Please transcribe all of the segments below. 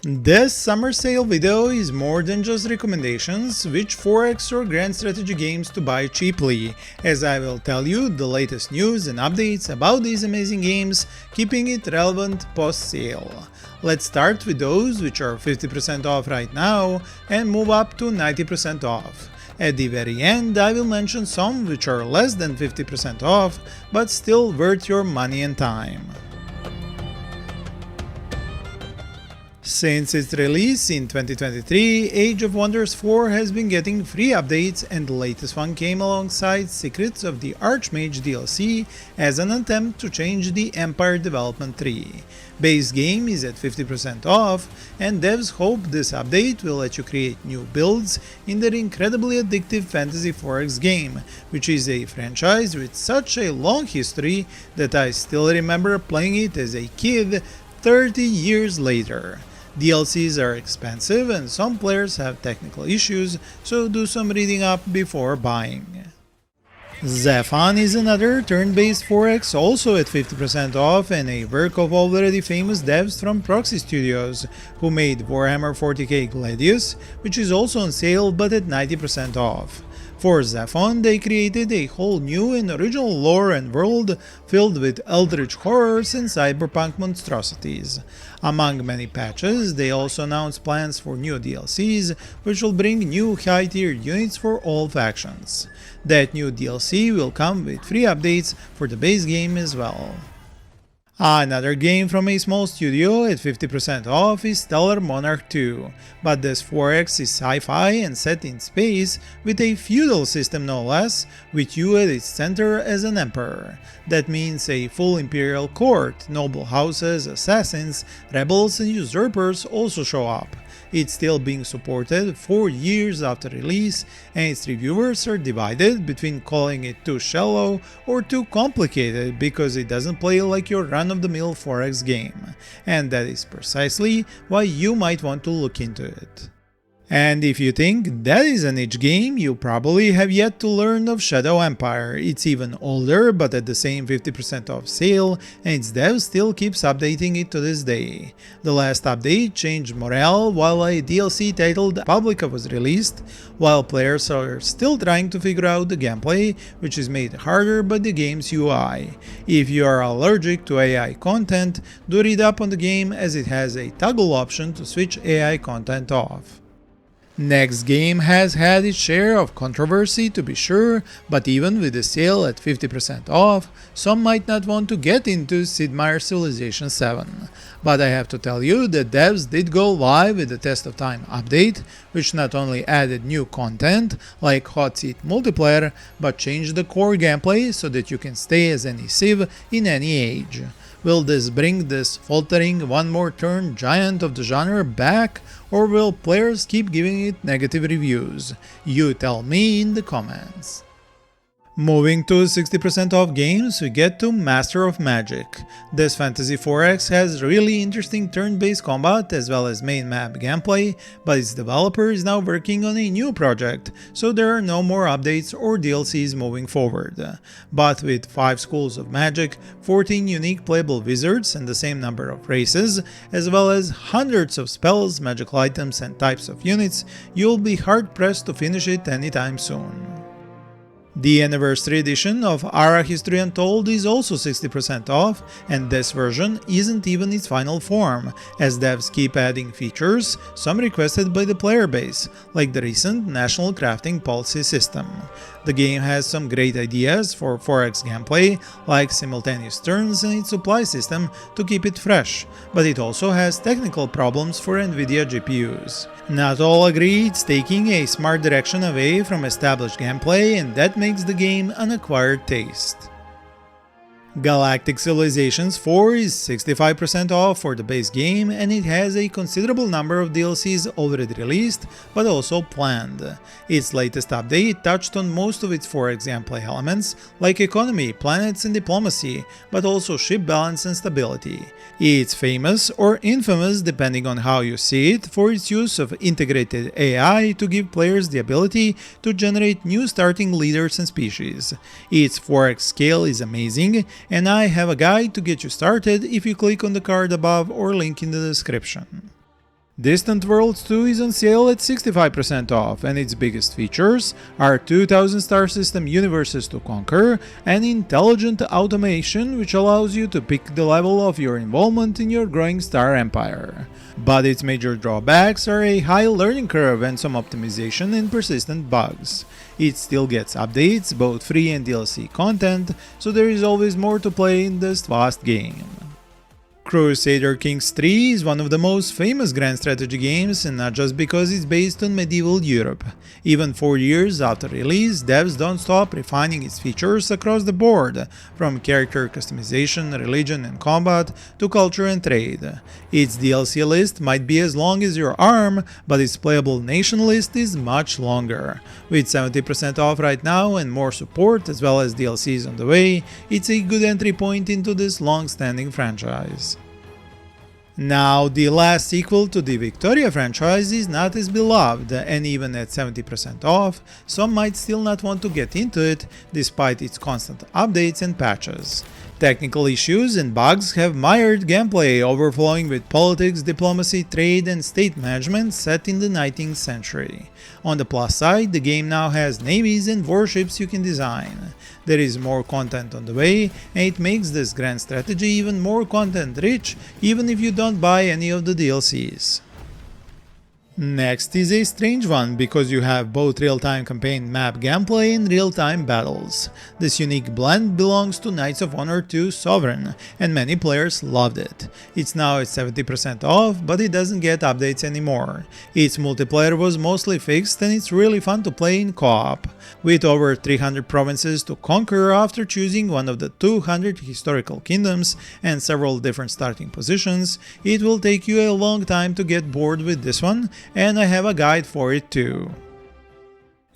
This summer sale video is more than just recommendations which 4X or Grand Strategy games to buy cheaply, as I will tell you the latest news and updates about these amazing games, keeping it relevant post-sale. Let's start with those which are 50% off right now and move up to 90% off. At the very end I will mention some which are less than 50% off, but still worth your money and time. Since its release in 2023, Age of Wonders 4 has been getting free updates, and the latest one came alongside Secrets of the Archmage DLC as an attempt to change the Empire development tree. Base game is at 50% off, and devs hope this update will let you create new builds in their incredibly addictive Fantasy 4X game, which is a franchise with such a long history that I still remember playing it as a kid 30 years later. DLCs are expensive and some players have technical issues, so do some reading up before buying. ZEPHON is another turn-based 4X also at 50% off, and a work of already famous devs from Proxy Studios, who made Warhammer 40k Gladius, which is also on sale but at 90% off. For ZEPHON, they created a whole new and original lore and world filled with eldritch horrors and cyberpunk monstrosities. Among many patches, they also announced plans for new DLCs, which will bring new high-tier units for all factions. That new DLC will come with free updates for the base game as well. Another game from a small studio at 50% off is Stellar Monarch 2, but this 4X is sci-fi and set in space with a feudal system no less, with you at its center as an emperor. That means a full imperial court, noble houses, assassins, rebels and usurpers also show up. It's still being supported 4 years after release, and its reviewers are divided between calling it too shallow or too complicated because it doesn't play like your run-of-the-mill 4X game, and that is precisely why you might want to look into it. And if you think that is a niche game, you probably have yet to learn of Shadow Empire. It's even older, but at the same 50% off sale, and its dev still keeps updating it to this day. The last update changed morale while a DLC titled Publica was released, while players are still trying to figure out the gameplay, which is made harder by the game's UI. If you are allergic to AI content, do read up on the game, as it has a toggle option to switch AI content off. Next game has had its share of controversy to be sure, but even with the sale at 50% off, some might not want to get into Sid Meier's Civilization VII. But I have to tell you that devs did go live with the Test of Time update, which not only added new content like hot seat multiplayer, but changed the core gameplay so that you can stay as any civ in any age. Will this bring this faltering one more turn giant of the genre back, or will players keep giving it negative reviews? You tell me in the comments. Moving to 60% off games, we get to Master of Magic. This Fantasy 4X has really interesting turn-based combat as well as main map gameplay, but its developer is now working on a new project, so there are no more updates or DLCs moving forward. But with 5 schools of magic, 14 unique playable wizards and the same number of races, as well as hundreds of spells, magical items and types of units, you'll be hard-pressed to finish it anytime soon. The anniversary edition of Ara History Untold is also 60% off, and this version isn't even its final form, as devs keep adding features, some requested by the player base, like the recent National Crafting Policy system. The game has some great ideas for 4X gameplay, like simultaneous turns and its supply system to keep it fresh, but it also has technical problems for Nvidia GPUs. Not all agree it's taking a smart direction away from established gameplay, and that makes the game an acquired taste. Galactic Civilizations IV is 65% off for the base game, and it has a considerable number of DLCs already released, but also planned. Its latest update touched on most of its 4X gameplay elements, like economy, planets and diplomacy, but also ship balance and stability. It's famous or infamous depending on how you see it for its use of integrated AI to give players the ability to generate new starting leaders and species. Its 4X scale is amazing, and I have a guide to get you started if you click on the card above or link in the description. Distant Worlds 2 is on sale at 65% off, and its biggest features are 2000 star system universes to conquer and intelligent automation which allows you to pick the level of your involvement in your growing star empire. But its major drawbacks are a high learning curve and some optimization and persistent bugs. It still gets updates, both free and DLC content, so there is always more to play in this vast game. Crusader Kings III is one of the most famous grand strategy games, and not just because it's based on medieval Europe. Even 4 years after release, devs don't stop refining its features across the board, from character customization, religion and combat, to culture and trade. Its DLC list might be as long as your arm, but its playable nation list is much longer. With 70% off right now and more support as well as DLCs on the way, it's a good entry point into this long-standing franchise. Now, the last sequel to the Victoria franchise is not as beloved, and even at 70% off, some might still not want to get into it despite its constant updates and patches. Technical issues and bugs have mired gameplay, overflowing with politics, diplomacy, trade and state management set in the 19th century. On the plus side, the game now has navies and warships you can design. There is more content on the way, and it makes this grand strategy even more content rich, even if you don't buy any of the DLCs. Next is a strange one, because you have both real-time campaign map gameplay and real-time battles. This unique blend belongs to Knights of Honor II Sovereign, and many players loved it. It's now at 70% off, but it doesn't get updates anymore. Its multiplayer was mostly fixed, and it's really fun to play in co-op. With over 300 provinces to conquer after choosing one of the 200 historical kingdoms and several different starting positions, it will take you a long time to get bored with this one, and I have a guide for it too.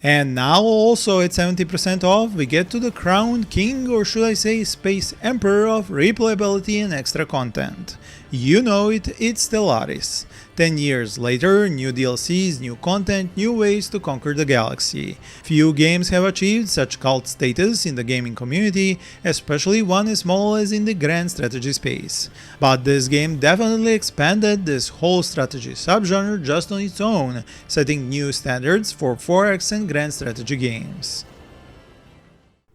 And now, also at 70% off, we get to the crowned king, or should I say space emperor, of replayability and extra content. You know it, it's Stellaris. 10 years later, new DLCs, new content, new ways to conquer the galaxy. Few games have achieved such cult status in the gaming community, especially one as small as in the grand strategy space. But this game definitely expanded this whole strategy subgenre just on its own, setting new standards for 4X and grand strategy games.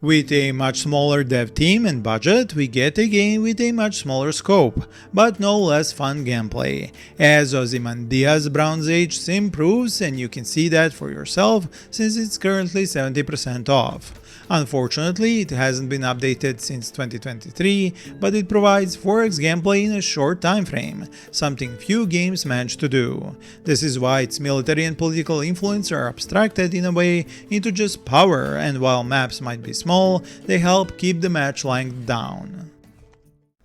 With a much smaller dev team and budget, we get a game with a much smaller scope, but no less fun gameplay, as Ozymandias Bronze Age sim proves, and you can see that for yourself since it's currently 70% off. Unfortunately, it hasn't been updated since 2023, but it provides 4X gameplay in a short time frame, something few games manage to do. This is why its military and political influence are abstracted in a way into just power, and while maps might be small, they help keep the match length down.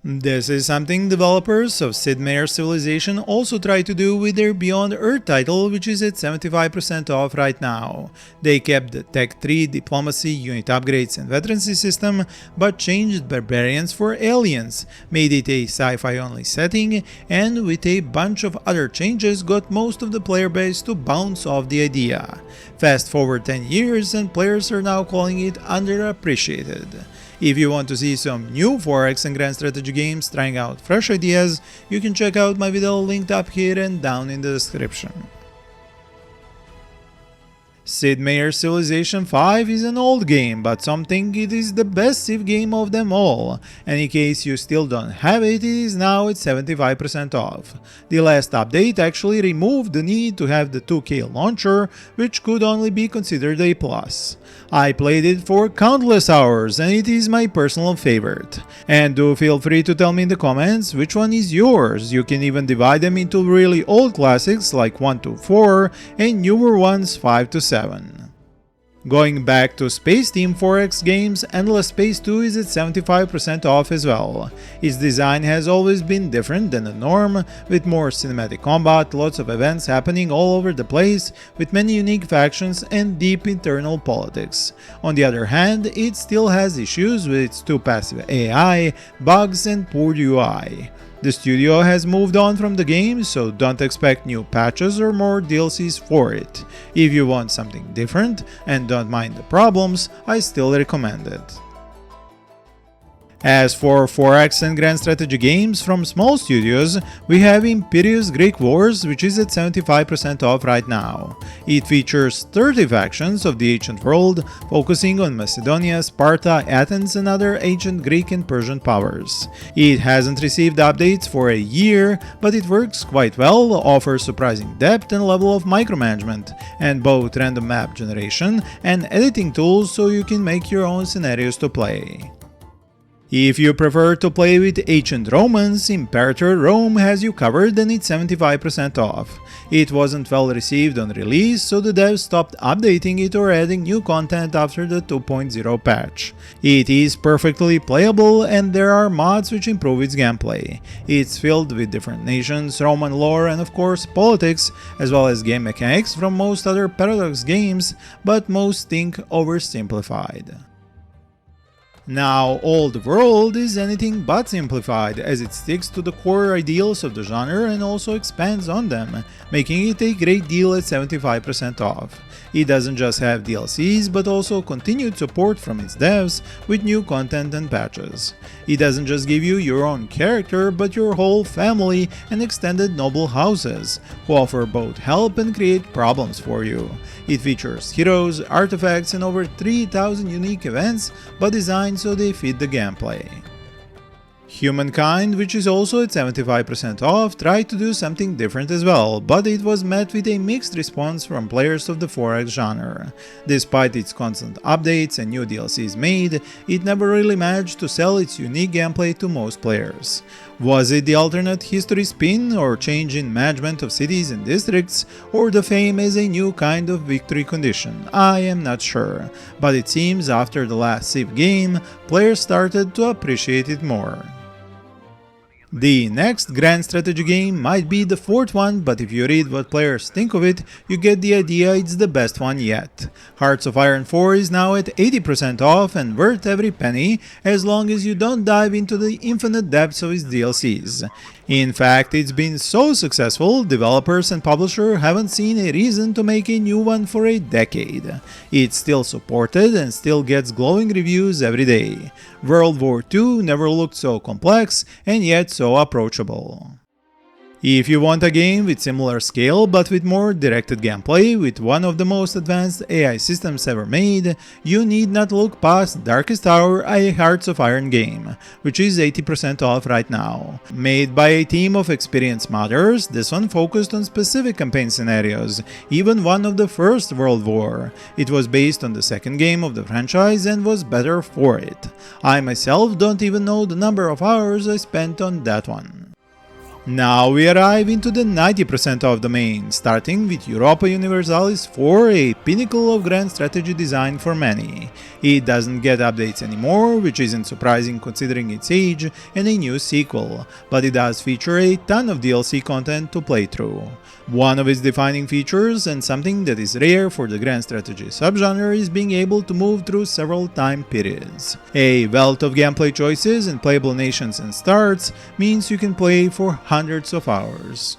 This is something developers of Sid Meier's Civilization also try to do with their Beyond Earth title, which is at 75% off right now. They kept the Tech 3, Diplomacy, Unit Upgrades and Veterancy system, but changed Barbarians for Aliens, made it a sci-fi only setting, and with a bunch of other changes got most of the player base to bounce off the idea. Fast forward 10 years and players are now calling it underappreciated. If you want to see some new 4X and grand strategy games trying out fresh ideas, you can check out my video linked up here and down in the description. Sid Meier's Civilization V is an old game, but some think it is the best Civ game of them all, and in case you still don't have it, it is now at 75% off. The last update actually removed the need to have the 2K launcher, which could only be considered a plus. I played it for countless hours, and it is my personal favorite. And do feel free to tell me in the comments which one is yours. You can even divide them into really old classics like 1 to 4 and newer ones 5 to 7. Going back to Space Team 4X games, Endless Space 2 is at 75% off as well. Its design has always been different than the norm, with more cinematic combat, lots of events happening all over the place, with many unique factions and deep internal politics. On the other hand, it still has issues with its too passive AI, bugs and poor UI. The studio has moved on from the game, so don't expect new patches or more DLCs for it. If you want something different and don't mind the problems, I still recommend it. As for 4X and Grand Strategy games from small studios, we have Imperium's Greek Wars, which is at 75% off right now. It features 30 factions of the ancient world, focusing on Macedonia, Sparta, Athens and other ancient Greek and Persian powers. It hasn't received updates for a year, but it works quite well, offers surprising depth and level of micromanagement, and both random map generation and editing tools so you can make your own scenarios to play. If you prefer to play with ancient Romans, Imperator Rome has you covered and it's 75% off. It wasn't well received on release, so the devs stopped updating it or adding new content after the 2.0 patch. It is perfectly playable and there are mods which improve its gameplay. It's filled with different nations, Roman lore and of course politics, as well as game mechanics from most other Paradox games, but most think oversimplified. Now, Old World is anything but simplified, as it sticks to the core ideals of the genre and also expands on them, making it a great deal at 75% off. It doesn't just have DLCs, but also continued support from its devs with new content and patches. It doesn't just give you your own character, but your whole family and extended noble houses, who offer both help and create problems for you. It features heroes, artifacts and over 3,000 unique events, but designed so they fit the gameplay. HUMANKIND, which is also at 75% off, tried to do something different as well, but it was met with a mixed response from players of the 4X genre. Despite its constant updates and new DLCs made, it never really managed to sell its unique gameplay to most players. Was it the alternate history spin, or change in management of cities and districts, or the fame as a new kind of victory condition? I am not sure, but it seems after the last Civ game, players started to appreciate it more. The next Grand Strategy game might be the fourth one, but if you read what players think of it, you get the idea it's the best one yet. Hearts of Iron 4 is now at 80% off and worth every penny, as long as you don't dive into the infinite depths of its DLCs. In fact, it's been so successful, developers and publishers haven't seen a reason to make a new one for a decade. It's still supported and still gets glowing reviews every day. World War II never looked so complex and yet so approachable. If you want a game with similar scale but with more directed gameplay, with one of the most advanced AI systems ever made, you need not look past Darkest Hour, a Hearts of Iron game, which is 80% off right now. Made by a team of experienced modders, this one focused on specific campaign scenarios, even one of the First World War. It was based on the second game of the franchise and was better for it. I myself don't even know the number of hours I spent on that one. Now we arrive into the 90% off domain, starting with Europa Universalis IV, a pinnacle of grand strategy design for many. It doesn't get updates anymore, which isn't surprising considering its age and a new sequel, but it does feature a ton of DLC content to play through. One of its defining features, and something that is rare for the grand strategy subgenre, is being able to move through several time periods. A wealth of gameplay choices and playable nations and starts means you can play for hundreds of hours.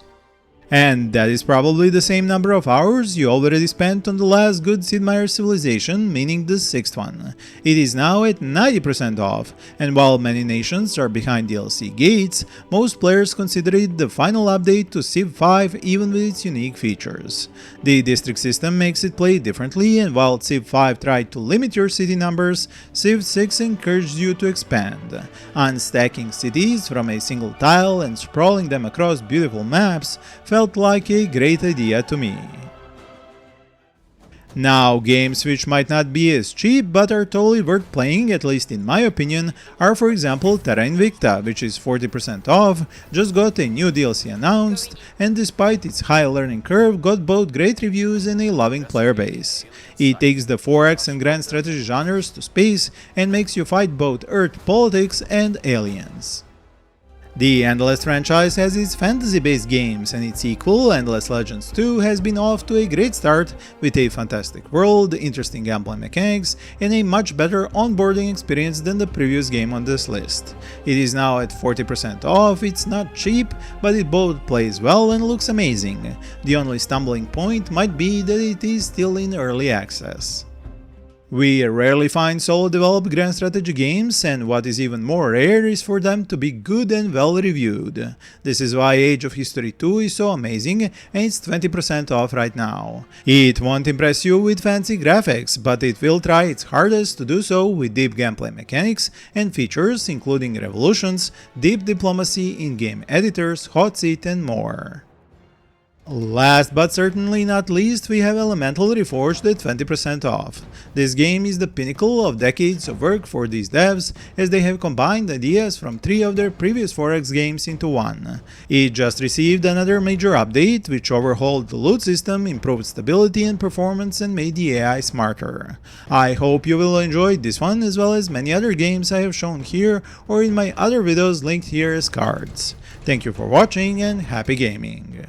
And that is probably the same number of hours you already spent on the last good Sid Meier's civilization, meaning the sixth one. It is now at 90% off, and while many nations are behind DLC gates, most players consider it the final update to Civ 5 even with its unique features. The district system makes it play differently, and while Civ 5 tried to limit your city numbers, Civ 6 encouraged you to expand. Unstacking cities from a single tile and sprawling them across beautiful maps felt like a great idea to me. Now, games which might not be as cheap but are totally worth playing, at least in my opinion, are for example Terra Invicta, which is 40% off, just got a new DLC announced, and despite its high learning curve got both great reviews and a loving player base. It takes the 4X and grand strategy genres to space and makes you fight both Earth politics and aliens. The Endless franchise has its fantasy-based games, and its sequel, Endless Legends 2, has been off to a great start with a fantastic world, interesting gameplay mechanics, and a much better onboarding experience than the previous game on this list. It is now at 40% off, it's not cheap, but it both plays well and looks amazing. The only stumbling point might be that it is still in early access. We rarely find solo-developed grand strategy games, and what is even more rare is for them to be good and well-reviewed. This is why Age of History 2 is so amazing, and it's 20% off right now. It won't impress you with fancy graphics, but it will try its hardest to do so with deep gameplay mechanics and features including revolutions, deep diplomacy, in-game editors, hot seat, and more. Last but certainly not least, we have Elemental Reforged at 20% off. This game is the pinnacle of decades of work for these devs, as they have combined ideas from 3 of their previous 4X games into one. It just received another major update, which overhauled the loot system, improved stability and performance, and made the AI smarter. I hope you will enjoy this one as well as many other games I have shown here or in my other videos linked here as cards. Thank you for watching and happy gaming!